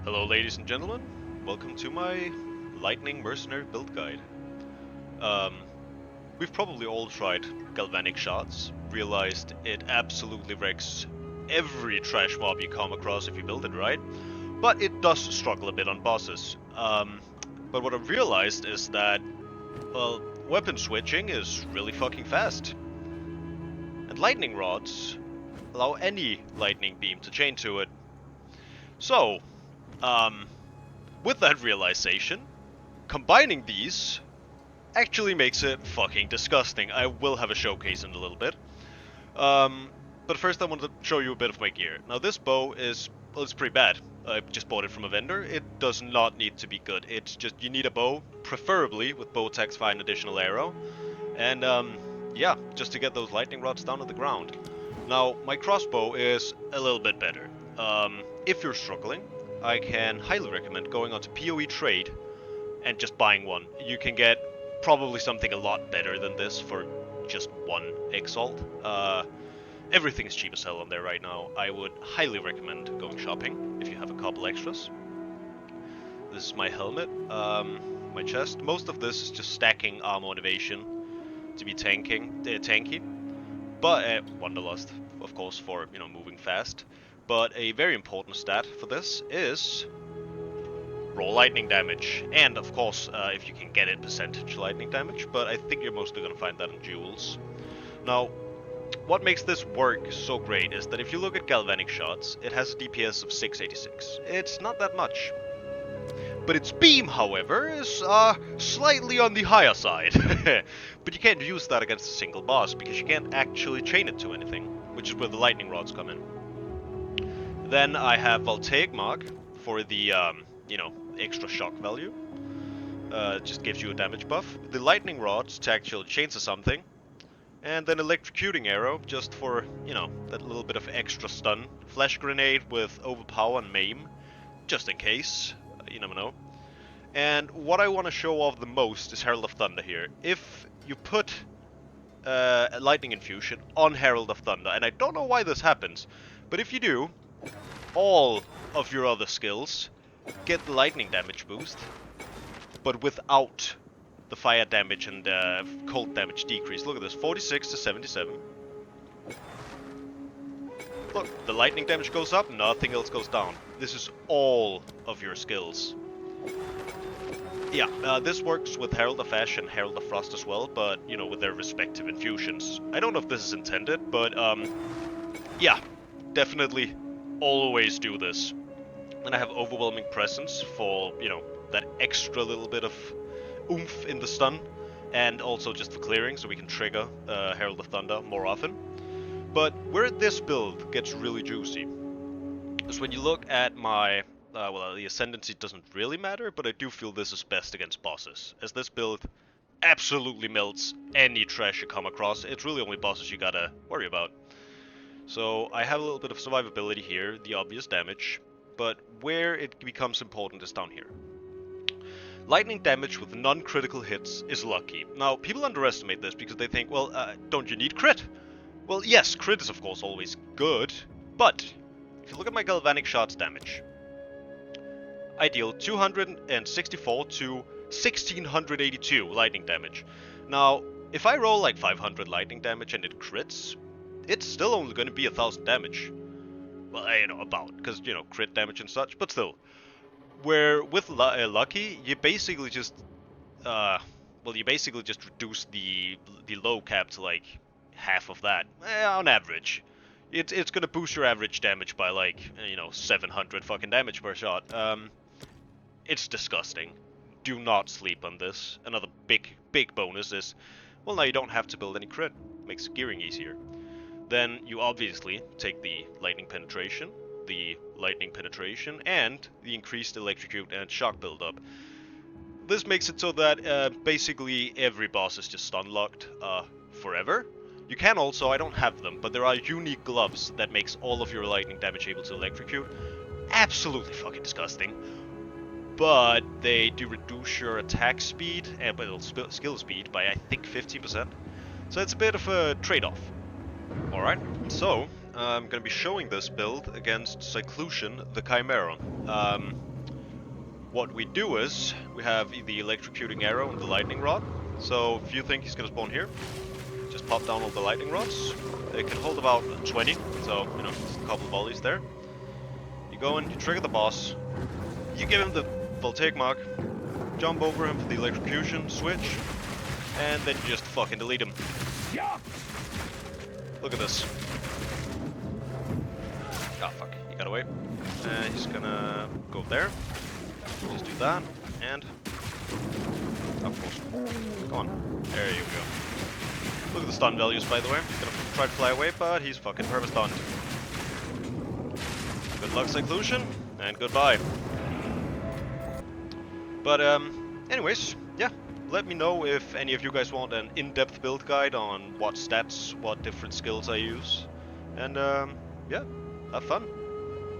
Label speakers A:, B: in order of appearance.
A: Hello ladies and gentlemen, welcome to my lightning mercenary build guide. Um, we've probably all tried galvanic shards, realized it absolutely wrecks every trash mob you come across if you build it right, but it does struggle a bit on bosses. But what I've realized is that, well, weapon switching is really fucking fast. And lightning rods allow any lightning beam to chain to it. So, with that realization, combining these actually makes it fucking disgusting. I will have a showcase in a little bit. But first I want to show you a bit of my gear. Now this bow is, well, it's pretty bad. I just bought it from a vendor. It does not need to be good. It's just, you need a bow, preferably with bow attacks via an additional arrow. And yeah, just to get those lightning rods down to the ground. Now, my crossbow is a little bit better. If you're struggling, I can highly recommend going onto PoE Trade and just buying one. You can get probably something a lot better than this for just one Exile. Everything's cheap as hell on there right now. I would highly recommend going shopping if you have a couple extras. This is my helmet, my chest. Most of this is just stacking armor and evasion to be tanky. But Wanderlust, of course, for moving fast. But a very important stat for this is raw lightning damage, and of course, if you can get it, percentage lightning damage, but I think you're mostly going to find that in jewels. Now, what makes this work so great is that if you look at galvanic shards, it has a DPS of 686. It's not that much. But its beam, however, is slightly on the higher side. But you can't use that against a single boss, because you can't actually chain it to anything, which is where the lightning rods come in. Then I have Voltaic Mark for the, extra shock value. Just gives you a damage buff. The lightning rods to actually chain to something. And then electrocuting arrow, just for, that little bit of extra stun. Flash grenade with overpower and maim, just in case. You never know. And what I want to show off the most is Herald of Thunder here. If you put a lightning infusion on Herald of Thunder, and I don't know why this happens, but if you do, all of your other skills get the lightning damage boost, but without the fire damage and cold damage decrease. Look at this, 46 to 77. Look, the lightning damage goes up, nothing else goes down. This is all of your skills. Yeah, this works with Herald of Ash and Herald of Frost as well, but, with their respective infusions. I don't know if this is intended, but, yeah, definitely always do this. And I have Overwhelming Presence for, that extra little bit of oomph in the stun, and also just for clearing, so we can trigger Herald of Thunder more often. But where this build gets really juicy is when you look at my, the Ascendancy doesn't really matter, but I do feel this is best against bosses, as this build absolutely melts any trash you come across. It's really only bosses you gotta worry about. So I have a little bit of survivability here, the obvious damage, but where it becomes important is down here. Lightning damage with non-critical hits is lucky. Now, people underestimate this because they think, well, don't you need crit? Well, yes, crit is of course always good, but if you look at my galvanic shards damage, I deal 264 to 1682 lightning damage. Now, if I roll like 500 lightning damage and it crits, it's still only going to be 1000 damage. Well, about, because, crit damage and such, but still. Where with Lucky, you basically just, reduce the low cap to like half of that, on average. It's gonna boost your average damage by like, 700 fucking damage per shot. It's disgusting. Do not sleep on this. Another big bonus is, well, now you don't have to build any crit. Makes gearing easier. Then you obviously take the lightning penetration, and the increased electrocute and shock buildup. This makes it so that basically every boss is just stun locked forever. You can also, I don't have them, but there are unique gloves that makes all of your lightning damage able to electrocute. Absolutely fucking disgusting. But they do reduce your attack speed and skill speed by, I think, 50%. So it's a bit of a trade-off. Alright, so I'm going to be showing this build against Cyclusion the Chimera. what we do is, we have the electrocuting arrow and the lightning rod. So if you think he's gonna spawn here, just pop down all the lightning rods. They can hold about 20, so, you know, just a couple volleys there. You go in, you trigger the boss, you give him the voltaic mark, jump over him for the electrocution, switch, and then you just fucking delete him. Look at this. Ah, fuck, he got away. And he's gonna go there. Just do that, and... of course. Come on. There you go. Look at the stun values, by the way. He's gonna try to fly away, but he's fucking purpose stunned. Good luck, Seclusion, and goodbye. But, anyways, yeah. Let me know if any of you guys want an in-depth build guide on what stats, what different skills I use. And, yeah, have fun.